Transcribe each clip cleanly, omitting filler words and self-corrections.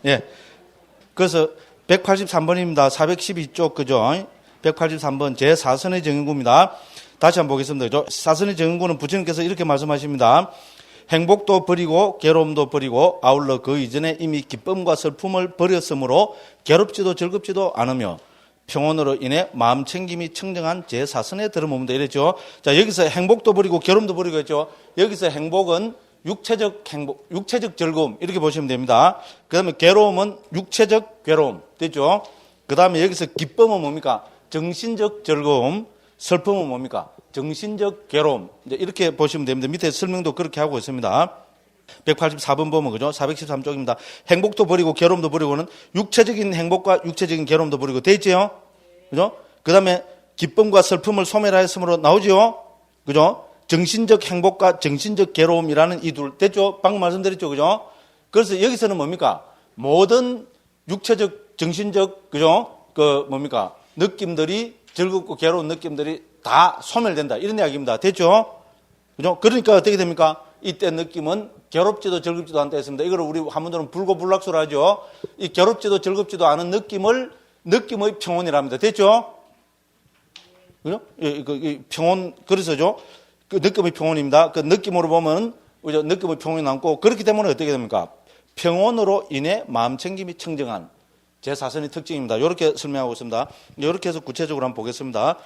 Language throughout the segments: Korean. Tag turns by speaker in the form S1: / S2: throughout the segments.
S1: 예. 그래서 183번입니다. 412쪽, 그죠? 183번 제4선의 정인구입니다. 다시 한번 보겠습니다. 그죠? 4선의 정인구는 부처님께서 이렇게 말씀하십니다. 행복도 버리고 괴로움도 버리고 아울러 그 이전에 이미 기쁨과 슬픔을 버렸으므로 괴롭지도 즐겁지도 않으며 평온으로 인해 마음 챙김이 청정한 제4선에 들어옵니다. 이랬죠. 자, 여기서 행복도 버리고 괴로움도 버리고 했죠. 여기서 행복은 육체적 행복, 육체적 즐거움 이렇게 보시면 됩니다. 그 다음에 괴로움은 육체적 괴로움 됐죠. 그 다음에 여기서 기쁨은 뭡니까? 정신적 즐거움, 슬픔은 뭡니까? 정신적 괴로움. 이제 이렇게 보시면 됩니다. 밑에 설명도 그렇게 하고 있습니다. 184번 보면 그죠? 413쪽입니다. 행복도 버리고 괴로움도 버리고는 육체적인 행복과 육체적인 괴로움도 버리고 돼 있죠? 그죠? 그 다음에 기쁨과 슬픔을 소멸하였으므로 나오죠? 그죠? 정신적 행복과 정신적 괴로움이라는 이 둘 됐죠? 방금 말씀드렸죠? 그죠? 그래서 여기서는 뭡니까? 모든 육체적, 정신적, 그죠? 뭡니까? 느낌들이 즐겁고 괴로운 느낌들이 다 소멸된다. 이런 이야기입니다. 됐죠? 그죠? 그러니까 어떻게 됩니까? 이때 느낌은 괴롭지도 즐겁지도 않다 했습니다. 이걸 우리 한문으로는 불고불락소로 하죠. 이 괴롭지도 즐겁지도 않은 느낌을 느낌의 평온이랍니다. 됐죠? 그죠? 이 평온, 그래서죠. 그 느낌의 평온입니다. 그 느낌으로 보면, 그죠? 느낌의 평온이 남고, 그렇기 때문에 어떻게 됩니까? 평온으로 인해 마음 챙김이 청정한 제4선의 특징입니다. 이렇게 설명하고 있습니다. 이렇게 해서 구체적으로 한번 보겠습니다.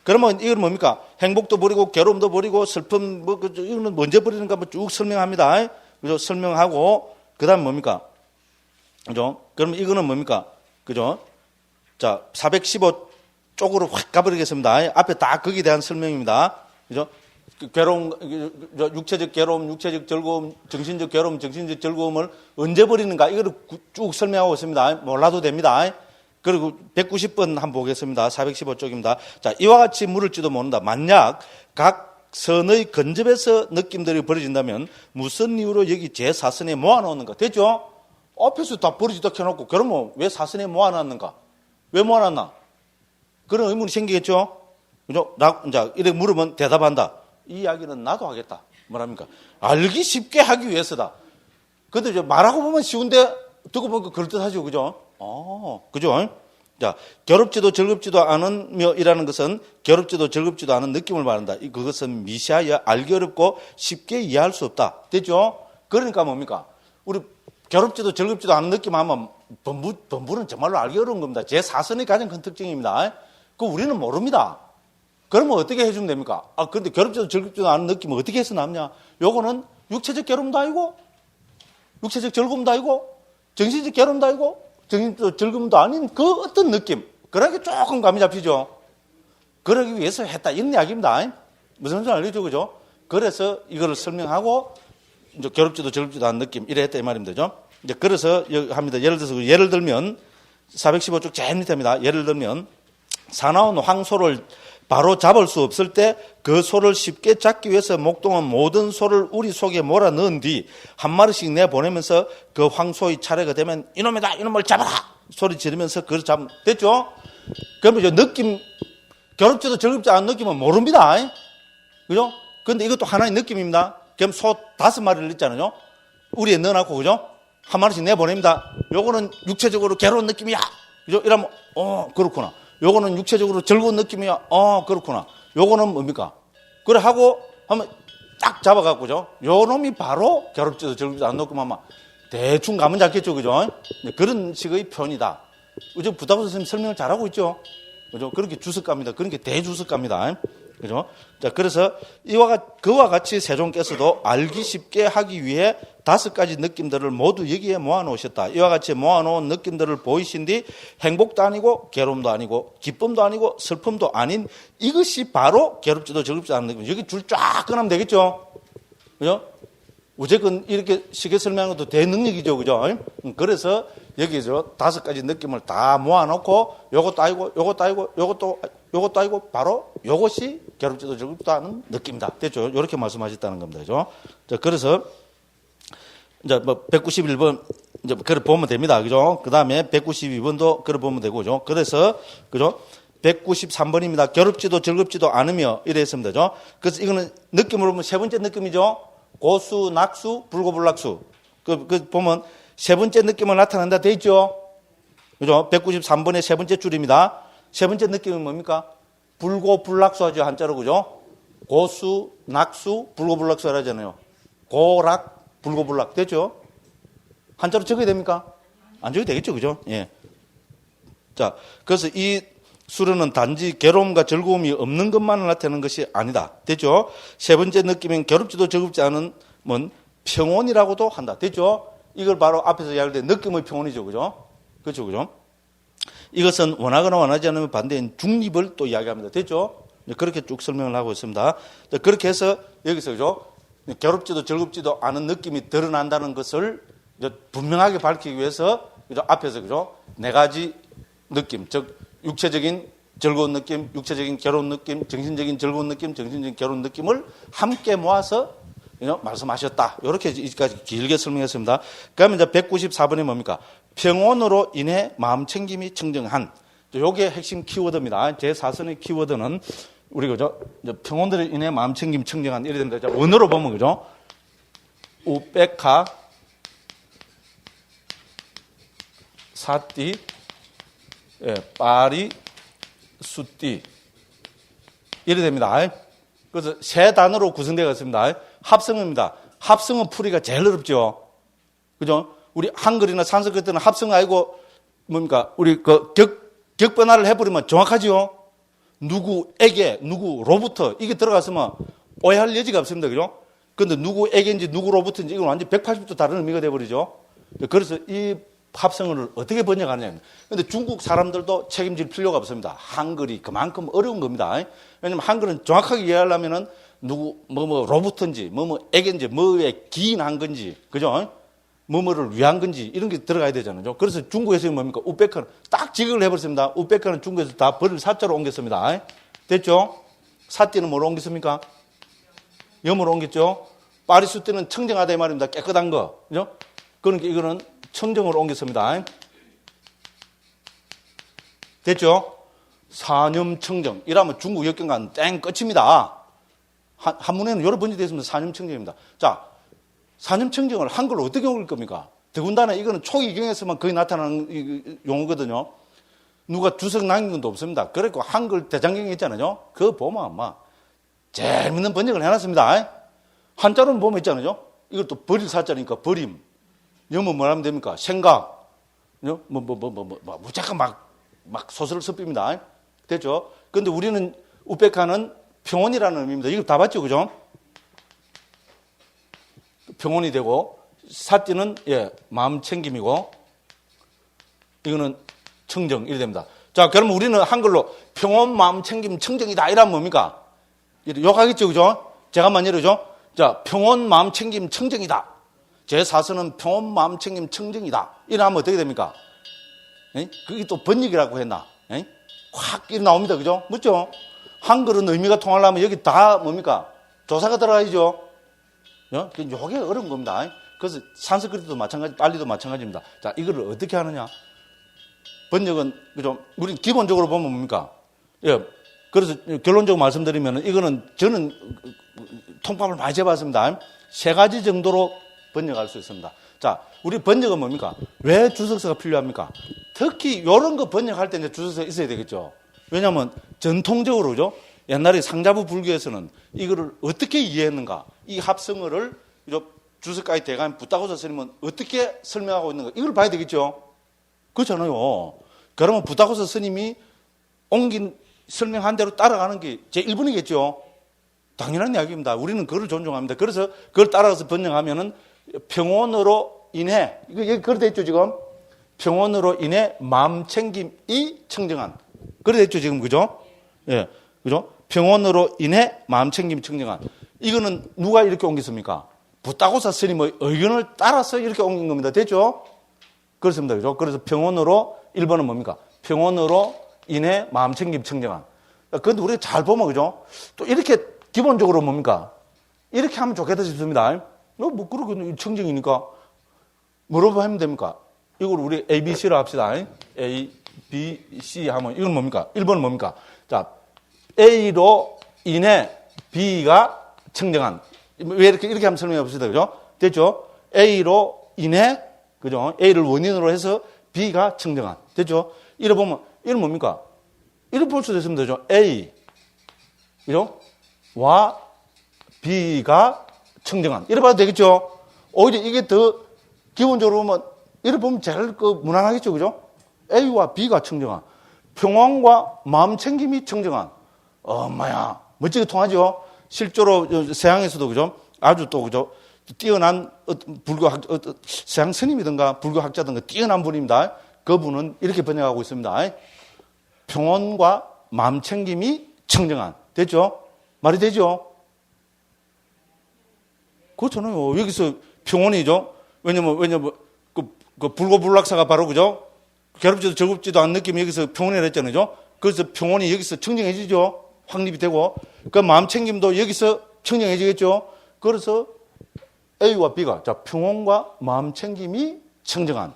S1: 그러면 이건 뭡니까? 행복도 버리고 괴로움도 버리고 슬픔 이거는 먼저 버리는가 쭉 설명합니다. 그죠? 설명하고 그다음 뭡니까? 그죠? 그러면 이거는 뭡니까? 그죠? 자, 415쪽으로 확 가버리겠습니다. 앞에 다 거기에 대한 설명입니다. 그죠? 괴로움, 육체적 괴로움, 육체적 즐거움, 정신적 괴로움, 정신적 즐거움을 언제 버리는가? 이거를 쭉 설명하고 있습니다. 몰라도 됩니다. 그리고 190번 한번 보겠습니다. 415쪽입니다. 자, 이와 같이 물을지도 모른다. 만약 각 선의 근접에서 느낌들이 벌어진다면 무슨 이유로 여기 제4선에 모아놓는가? 됐죠? 앞에서 다 버리지도 켜놓고 그러면 왜 4선에 모아놨는가? 왜 모아놨나? 그런 의문이 생기겠죠? 그죠? 자, 이렇게 물으면 대답한다. 이 이야기는 나도 하겠다. 뭐랍니까? 알기 쉽게 하기 위해서다. 근데 이제 말하고 보면 쉬운데 듣고 보니까 그럴듯하죠. 그죠? 그죠? 자, 괴롭지도 즐겁지도 않으며 이라는 것은 괴롭지도 즐겁지도 않은 느낌을 말한다. 그것은 미시하여 알기 어렵고 쉽게 이해할 수 없다. 됐죠? 그러니까 뭡니까? 우리 괴롭지도 즐겁지도 않은 느낌 하면 범부는 정말로 알기 어려운 겁니다. 제4선의 가장 큰 특징입니다. 그 우리는 모릅니다. 그러면 어떻게 해주면 됩니까? 그런데 괴롭지도 즐겁지도 않은 느낌은 어떻게 해서 남냐? 요거는 육체적 괴로움도 아니고, 육체적 즐거움도 아니고, 정신적 괴로움도 아니고, 정신적 즐거움도 아닌 그 어떤 느낌. 그러기 조금 감이 잡히죠? 그러기 위해서 했다. 이런 이야기입니다. 무슨 말인지 알겠죠? 그죠? 그래서 이거를 설명하고, 이제 괴롭지도 즐겁지도 않은 느낌. 이래 했다. 이 말입니다. 그죠? 이제 그래서 합니다. 예를 들면, 415쪽 제일 밑에입니다. 예를 들면, 사나운 황소를 바로 잡을 수 없을 때 그 소를 쉽게 잡기 위해서 목동은 모든 소를 우리 속에 몰아 넣은 뒤 한 마리씩 내보내면서 그 황소의 차례가 되면 이놈이다, 이놈을 잡아라! 소리 지르면서 그걸 잡으면 됐죠? 그러면 이제 느낌, 괴롭지도 즐겁지 않은 느낌은 모릅니다. 그죠? 근데 이것도 하나의 느낌입니다. 그럼 소 5마리를 넣잖아요. 우리에 넣어놨고, 그죠? 한 마리씩 내보냅니다. 요거는 육체적으로 괴로운 느낌이야. 그죠? 이러면, 그렇구나. 요거는 육체적으로 즐거운 느낌이야. 그렇구나. 요거는 뭡니까? 그래 하고 하면 딱 잡아갖고죠. 요 놈이 바로 괴롭지도 즐겁지도 않은 느낌 하면 대충 가면 잡겠죠. 그죠? 그런 식의 표현이다. 그죠? 부탁 선생님 설명을 잘하고 있죠. 그죠? 그렇게 주석갑니다. 그렇게 대주석갑니다. 그죠? 자, 그래서 그와 같이 세종께서도 알기 쉽게 하기 위해 5가지 느낌들을 모두 여기에 모아놓으셨다. 이와 같이 모아놓은 느낌들을 보이신 뒤 행복도 아니고 괴로움도 아니고 기쁨도 아니고 슬픔도 아닌 이것이 바로 괴롭지도 즐겁지도 않은 느낌. 여기 줄 쫙 끊으면 되겠죠? 그죠? 어쨌건 이렇게 쉽게 설명한 것도 대능력이죠. 그죠? 그래서 여기서 5가지 느낌을 다 모아놓고 요것도 아니고 요것도 아니고 요것도 아니고 바로 요것이 괴롭지도 즐겁지도 않은 느낌이다. 됐죠? 이렇게 말씀하셨다는 겁니다. 그죠? 자, 그래서 이제 뭐 191번 이제 그걸 보면 됩니다. 그죠? 그다음에 192번도 그걸 보면 되고 그죠? 그래서 그죠? 193번입니다. 괴롭지도 즐겁지도 않으며 이래 했습니다. 그죠? 그래서 이거는 느낌으로 보면 세 번째 느낌이죠. 고수, 낙수, 불고불락수. 그 보면 세 번째 느낌을 나타낸다 돼 있죠? 그죠? 193번의 세 번째 줄입니다. 세 번째 느낌은 뭡니까? 불고불락수 하죠, 한자로. 그죠? 고수, 낙수, 불고불락수 하잖아요. 고락, 불고불락. 됐죠? 한자로 적어야 됩니까? 안 적어도 되겠죠, 그죠? 예. 자, 그래서 이 수련은 단지 괴로움과 즐거움이 없는 것만을 나타내는 것이 아니다. 됐죠? 세 번째 느낌은 괴롭지도 즐겁지 않은 평온이라고도 한다. 됐죠? 이걸 바로 앞에서 이야기할 때 느낌의 평온이죠, 그죠? 그렇죠, 그죠? 이것은 원하거나 원하지 않으면 반대인 중립을 또 이야기합니다. 됐죠? 그렇게 쭉 설명을 하고 있습니다. 그렇게 해서 여기서 그죠? 괴롭지도 즐겁지도 않은 느낌이 드러난다는 것을 분명하게 밝히기 위해서 그죠? 앞에서 그죠? 네 가지 느낌, 즉 육체적인 즐거운 느낌, 육체적인 괴로운 느낌, 정신적인 즐거운 느낌, 정신적인 괴로운 느낌을 함께 모아서 말씀하셨다. 이렇게 여기까지 길게 설명했습니다. 그러면 이제 194번이 뭡니까? 평온으로 인해 마음 챙김이 청정한. 요게 핵심 키워드입니다. 제 사선의 키워드는 우리 그죠? 평온으로 인해 마음 챙김 청정한 이래 됩니다. 원어로 보면 그죠? 우백하 사띠 파리 수띠 이래 됩니다. 그래서 세 단어로 구성되어 있습니다. 합성어입니다. 합성어 풀이가 제일 어렵죠. 그죠? 우리 한글이나 산스크리트는 합성어 아니고 뭡니까? 우리 격변화를 해버리면 정확하지요. 누구에게, 누구로부터 이게 들어갔으면 오해할 여지가 없습니다. 그죠? 그런데 누구에게인지 누구로부터인지 이건 완전 180도 다른 의미가 돼버리죠. 그래서 이 합성어를 어떻게 번역하느냐. 그런데 중국 사람들도 책임질 필요가 없습니다. 한글이 그만큼 어려운 겁니다. 왜냐하면 한글은 정확하게 이해하려면은 뭐로부터인지, 뭐에게인지, 뭐에 기인한 건지, 그죠? 뭐를 위한 건지, 이런 게 들어가야 되잖아요. 그래서 중국에서 뭡니까? 우백화는 딱 직역을 해버렸습니다. 우백화는 중국에서 다 벌을 사자로 옮겼습니다. 됐죠? 사띠는 뭐로 옮겼습니까? 염으로 옮겼죠? 파리수띠는 청정하다 이 말입니다. 깨끗한 거. 그죠? 그러니까 이거는 청정으로 옮겼습니다. 됐죠? 사념청정. 이러면 중국 역경과는 땡 끝입니다. 한문에는 여러 번째 되어 있습니다. 사념청정입니다. 자, 사념청정을 한글로 어떻게 옮길 겁니까? 더군다나 이거는 초기경에서만 거의 나타나는 용어거든요. 누가 주석 남긴 것도 없습니다. 그리고 한글 대장경이 있잖아요. 그거 보면 아마 재밌는 번역을 해놨습니다. 한자로는 보면 있잖아요. 이것도 버릴 사자니까 버림. 영문 뭐라면 됩니까? 생각. 무작정 막 소설을 섭입니다. 됐죠? 근데 우리는 우백화는 평온이라는 의미입니다. 이거 다 봤죠? 그죠? 평온이 되고, 사띠는, 마음 챙김이고, 이거는 청정, 이래 됩니다. 자, 그러면 우리는 한글로 평온, 마음 챙김, 청정이다. 이러면 뭡니까? 욕하겠죠? 그죠? 제가 만약에죠? 자, 평온, 마음 챙김, 청정이다. 제 사서는 평온, 마음 챙김, 청정이다. 이러면 어떻게 됩니까? 그게 또 번역이라고 했나? 확 이렇게 나옵니다. 그죠? 맞죠? 한글은 의미가 통하려면 여기 다 뭡니까? 조사가 들어가야죠. 이게 어려운 겁니다. 그래서 산스크리트도 마찬가지, 빨리도 마찬가지입니다. 자, 이거를 어떻게 하느냐? 번역은, 그죠? 우리 기본적으로 보면 뭡니까? 그래서 결론적으로 말씀드리면 이거는 저는 통합을 많이 해봤습니다. 세 가지 정도로 번역할 수 있습니다. 자, 우리 번역은 뭡니까? 왜 주석서가 필요합니까? 특히 이런 거 번역할 때 이제 주석서가 있어야 되겠죠. 왜냐하면 전통적으로 그죠? 옛날에 상자부 불교에서는 이거를 어떻게 이해했는가? 이 합성어를 주석가에 대가면 부타고사 스님은 어떻게 설명하고 있는가? 이걸 봐야 되겠죠. 그렇잖아요. 그러면 부타고사 스님이 옮긴 설명한 대로 따라가는 게 제 1번이겠죠. 당연한 이야기입니다. 우리는 그걸 존중합니다. 그래서 그걸 따라가서 번역하면은 평온으로 인해, 이거 그렇게 됐죠, 지금? 평온으로 인해 마음 챙김이 청정한. 그렇게 됐죠, 지금, 그죠? 예, 그죠? 평온으로 인해 마음 챙김이 청정한. 이거는 누가 이렇게 옮겼습니까? 부타고사 스님의 의견을 따라서 이렇게 옮긴 겁니다. 됐죠? 그렇습니다. 그죠? 그래서 평온으로, 1번은 뭡니까? 평온으로 인해 마음 챙김 청정한. 그런데 우리가 잘 보면, 그죠? 또 이렇게 기본적으로 뭡니까? 이렇게 하면 좋겠다 싶습니다. 뭐, 그러고 청정이니까. 뭐로 하면 됩니까? 이걸 우리 A, B, C로 합시다. A, B, C 하면 이건 뭡니까? 1번은 뭡니까? 자, A로 인해 B가 청정한. 왜 이렇게 하면 설명해 봅시다. 그죠? 됐죠? A로 인해, 그죠? A를 원인으로 해서 B가 청정한. 됐죠? 이래 보면, 이건 뭡니까? 이렇게 볼 수도 있으면 되죠. A, 그죠? 와, B가 청정한. 이래 봐도 되겠죠? 오히려 이게 더 기본적으로 보면, 이래 보면 제일 무난하겠죠, 그죠? A와 B가 청정한. 평온과 마음 챙김이 청정한. 엄마야, 멋지게 통하죠? 실제로 서양에서도, 그죠? 아주 또, 그죠? 뛰어난 서양 스님이든가 불교학자든가 뛰어난 분입니다. 그분은 이렇게 번역하고 있습니다. 평온과 마음 챙김이 청정한. 됐죠? 말이 되죠? 그렇잖아요. 여기서 평온이죠? 왜냐면, 그 불고불락사가 바로, 그죠? 괴롭지도 저급지도 않은 느낌이 여기서 평온이라 했잖아요. 그래서 평온이 여기서 청정해지죠? 확립이 되고. 그 마음 챙김도 여기서 청정해지겠죠? 그래서 A와 B가, 자, 평온과 마음 챙김이 청정한.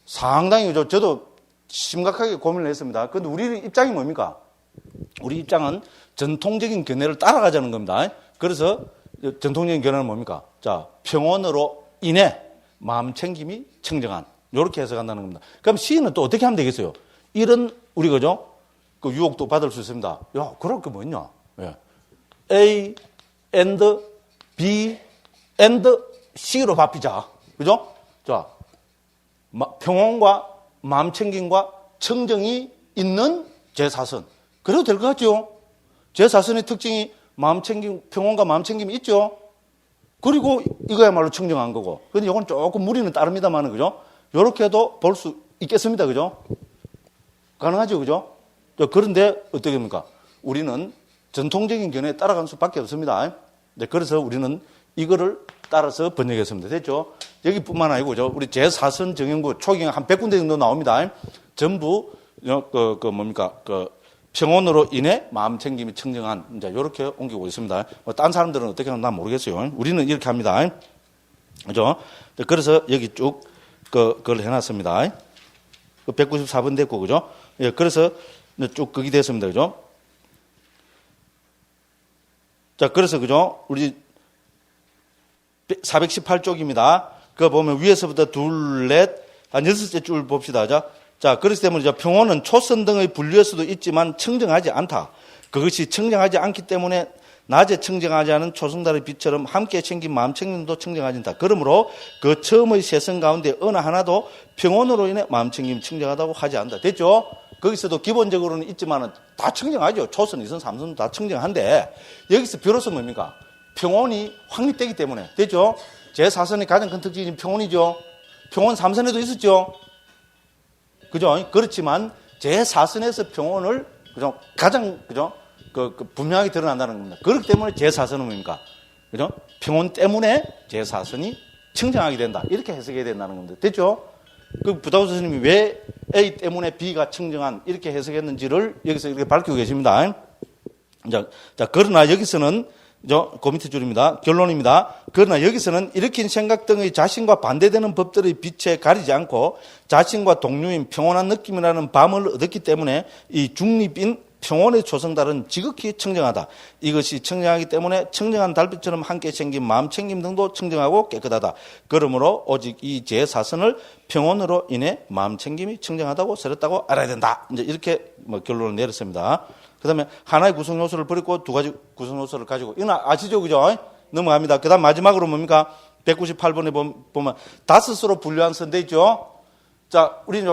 S1: 상당히, 그죠? 저도 심각하게 고민을 했습니다. 그런데 우리 입장이 뭡니까? 우리 입장은 전통적인 견해를 따라가자는 겁니다. 그래서 전통적인 견해는 뭡니까? 자, 평온으로 인해 마음 챙김이 청정한. 이렇게 해석한다는 겁니다. 그럼 C는 또 어떻게 하면 되겠어요? 이런, 우리, 그죠? 그 유혹도 받을 수 있습니다. 야, 그럴 게 뭐 있냐? 예. A and B and C로 바뀌자. 그죠? 자, 평온과 마음 챙김과 청정이 있는 제4선. 그래도 될 것 같죠? 제4선의 특징이 마음 챙김, 평온과 마음 챙김이 있죠? 그리고 이거야말로 청정한 거고. 근데 이건 조금 무리는 따릅니다만, 그죠? 요렇게도 볼 수 있겠습니다. 그죠? 가능하죠. 그죠? 그런데 어떻게 됩니까? 우리는 전통적인 견해에 따라갈 수밖에 없습니다. 네, 그래서 우리는 이거를 따라서 번역했습니다. 됐죠? 여기뿐만 아니고, 그죠? 우리 제4선 정형구 초경 한 100군데 정도 나옵니다. 전부, 평온으로 인해 마음 챙김이 청정한, 이제 요렇게 옮기고 있습니다. 딴 사람들은 어떻게 하는지 난 모르겠어요. 우리는 이렇게 합니다. 그죠? 그래서 여기 쭉, 그걸 해놨습니다. 194번 됐고, 그죠? 예, 그래서 쭉 거기 됐습니다. 그죠? 자, 그래서, 그죠? 우리 418쪽입니다. 그거 보면 위에서부터 둘, 넷, 한 6째 줄 봅시다. 자, 그렇기 때문에 평온은 초선 등의 분류일 수도 있지만 청정하지 않다. 그것이 청정하지 않기 때문에 낮에 청정하지 않은 초승달의 빛처럼 함께 챙긴 마음 챙김도 청정하지 않다. 그러므로 그 처음의 세 선 가운데 어느 하나도 평온으로 인해 마음 챙김이 청정하다고 하지 않는다. 됐죠? 거기서도 기본적으로는 있지만 다 청정하죠. 초선, 2선, 3선 다 청정한데 여기서 비로소 뭡니까? 평온이 확립되기 때문에. 됐죠? 제4선의 가장 큰 특징이 평온이죠. 평온 3선에도 있었죠. 그죠? 그렇지만 제4선에서 평온을 그죠? 가장 그죠? 분명하게 드러난다는 겁니다. 그렇기 때문에 제4선은 뭡니까? 그죠? 평온 때문에 제4선이 청정하게 된다. 이렇게 해석해야 된다는 겁니다. 됐죠? 그 부다우 스님이 왜 A 때문에 B가 청정한 이렇게 해석했는지를 여기서 이렇게 밝히고 계십니다. 자, 그러나 여기서는 그 밑에 줄입니다. 결론입니다. 그러나 여기서는 일으킨 생각 등의 자신과 반대되는 법들의 빛에 가리지 않고 자신과 동료인 평온한 느낌이라는 밤을 얻었기 때문에 이 중립인 평온의 초승달은 지극히 청정하다. 이것이 청정하기 때문에 청정한 달빛처럼 함께 생긴 마음 챙김 등도 청정하고 깨끗하다. 그러므로 오직 이 제4선을 평온으로 인해 마음 챙김이 청정하다고 세렸다고 알아야 된다. 이제 이렇게 결론을 내렸습니다. 그 다음에 하나의 구성 요소를 버리고 두 가지 구성 요소를 가지고. 이건 아시죠? 그죠? 넘어갑니다. 그 다음 마지막으로 뭡니까? 198번에 보면 다섯으로 분류한 선대 있죠? 자, 우리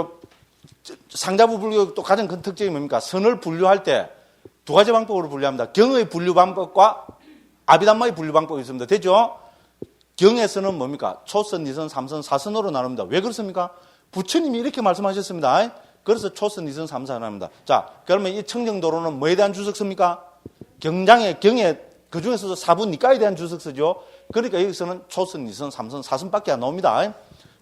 S1: 상자부 불교 또 가장 큰 특징이 뭡니까? 선을 분류할 때 두 가지 방법으로 분류합니다. 경의 분류 방법과 아비담마의 분류 방법이 있습니다. 됐죠? 경에서는 뭡니까? 초선, 2선, 3선, 4선으로 나눕니다. 왜 그렇습니까? 부처님이 이렇게 말씀하셨습니다. 그래서 초선, 2선, 3선 나눕니다. 자, 그러면 이 청정도로는 뭐에 대한 주석서입니까? 경에 그 중에서도 4분 니까에 대한 주석서죠. 그러니까 여기서는 초선, 2선, 3선, 4선밖에 안 나옵니다.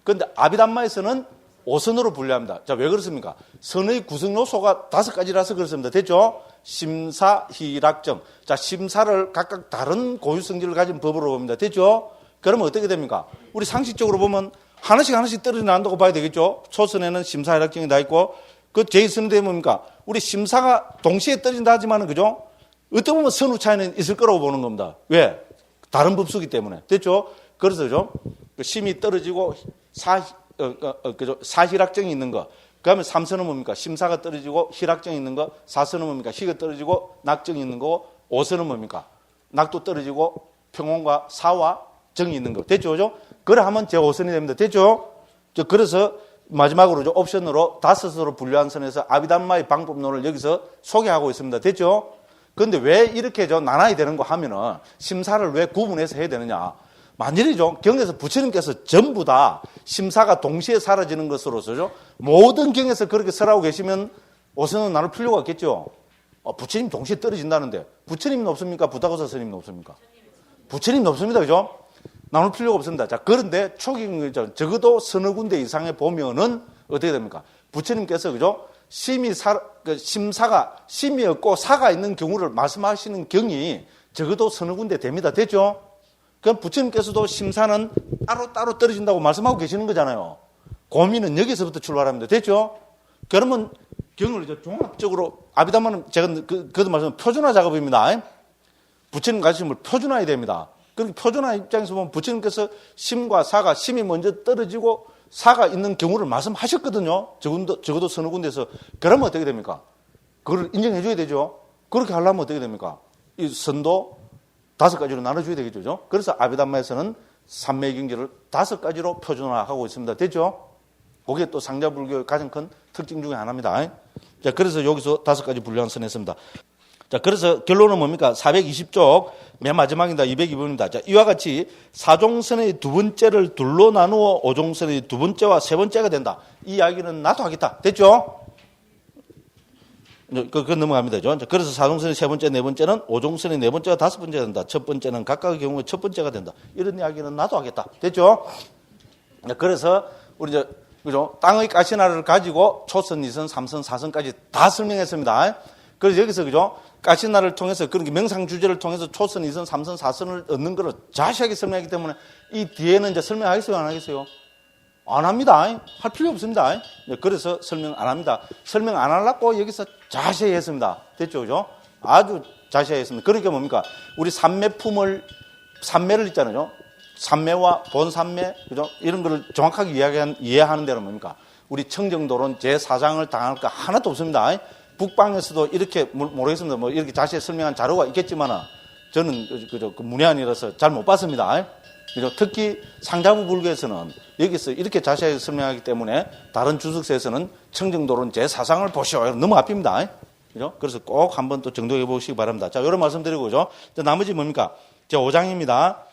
S1: 그런데 아비담마에서는 5선으로 분류합니다. 자, 왜 그렇습니까? 선의 구성 요소가 5가지라서 그렇습니다. 됐죠? 심사, 희락정. 자, 심사를 각각 다른 고유 성질을 가진 법으로 봅니다. 됐죠? 그러면 어떻게 됩니까? 우리 상식적으로 보면 하나씩 떨어져 나간다고 봐야 되겠죠? 초선에는 심사, 희락정이 다 있고, 그 제2선은 되면 뭡니까? 우리 심사가 동시에 떨어진다 하지만은, 그죠? 어떻게 보면 선후 차이는 있을 거라고 보는 겁니다. 왜? 다른 법수기 때문에. 됐죠? 그래서, 심이 떨어지고, 그죠? 사실학정이 있는 거. 그 다음에 3선은 뭡니까? 심사가 떨어지고 실학정이 있는 거. 4선은 뭡니까? 희가 떨어지고 낙정이 있는 거고. 5선은 뭡니까? 낙도 떨어지고 평온과 사와 정이 있는 거. 됐죠? 그죠? 그래 하면 제5선이 됩니다. 됐죠? 그래서 마지막으로 옵션으로 5으로 분류한 선에서 아비담마의 방법론을 여기서 소개하고 있습니다. 됐죠? 그런데 왜 이렇게 나눠야 되는 거 하면은 심사를 왜 구분해서 해야 되느냐? 만일에 경에서 부처님께서 전부 다 심사가 동시에 사라지는 것으로서죠. 모든 경에서 그렇게 설하고 계시면 5선은 나눌 필요가 없겠죠. 부처님 동시에 떨어진다는데 부처님은 없습니까? 부다고사 스님은 없습니까? 부처님은 없습니다. 그죠? 나눌 필요가 없습니다. 자, 그런데 초기 적어도 서너 군데 이상에 보면은 어떻게 됩니까? 부처님께서 그죠? 심사가 심이 없고 사가 있는 경우를 말씀하시는 경이 적어도 서너 군데 됩니다. 됐죠? 그럼 부처님께서도 심사는 따로 떨어진다고 말씀하고 계시는 거잖아요. 고민은 여기서부터 출발합니다. 됐죠? 그러면 경을 이제 종합적으로 아비담마는 제가 그도 말씀 표준화 작업입니다. 부처님 가르침을 표준화해야 됩니다. 그렇게 표준화 입장에서 보면 부처님께서 심과 사가 심이 먼저 떨어지고 사가 있는 경우를 말씀하셨거든요. 적어도 서너 군데에서. 그러면 어떻게 됩니까? 그걸 인정해 줘야 되죠. 그렇게 하려면 어떻게 됩니까? 이 선도 5가지로 나눠줘야 되겠죠. 그래서 아비담마에서는 삼昧경제를 5가지로 표준화하고 있습니다. 됐죠? 그게 또 상자불교의 가장 큰 특징 중에 하나입니다. 자, 그래서 여기서 5가지 분류한 선했습니다. 자, 그래서 결론은 뭡니까? 420쪽 맨 마지막입니다. 202번입니다. 자, 이와 같이 사종선의 두 번째를 둘로 나누어 오종선의 두 번째와 세 번째가 된다. 이 이야기는 나도 하겠다. 됐죠? 그 넘어갑니다. 그래서 사종선의 세 번째, 네 번째는 오종선의 네 번째가 5번째가 된다. 첫 번째는 각각의 경우에 첫 번째가 된다. 이런 이야기는 나도 하겠다. 됐죠? 그래서 우리 그죠? 땅의 가시나를 가지고 초선, 2선, 3선, 4선까지 다 설명했습니다. 그래서 여기서 그죠? 가시나를 통해서 그런 명상 주제를 통해서 초선, 2선, 3선, 4선을 얻는 것을 자세하게 설명하기 때문에 이 뒤에는 이제 설명하겠어요, 안 하겠어요? 안 합니다. 할 필요 없습니다. 그래서 설명 안 합니다. 설명 안 하려고 여기서 자세히 했습니다. 됐죠? 그죠? 아주 자세히 했습니다. 그러니까 뭡니까? 우리 삼매를 있잖아요. 삼매와 본삼매, 그죠? 이런 거를 정확하게 이해하는 데는 뭡니까? 우리 청정도론 제4장을 당할 거 하나도 없습니다. 북방에서도 이렇게, 모르겠습니다. 뭐 이렇게 자세히 설명한 자료가 있겠지만, 저는 그 문외한이라서 잘 못 봤습니다. 그죠? 특히 상자부 불교에서는 여기서 이렇게 자세하게 설명하기 때문에 다른 주석서에서는 청정도론 제4장을 보시오. 너무 앞입니다. 그죠? 그래서 꼭 한번 또 정독해 보시기 바랍니다. 자, 이런 말씀 드리고, 그죠? 나머지 뭡니까? 제5장입니다.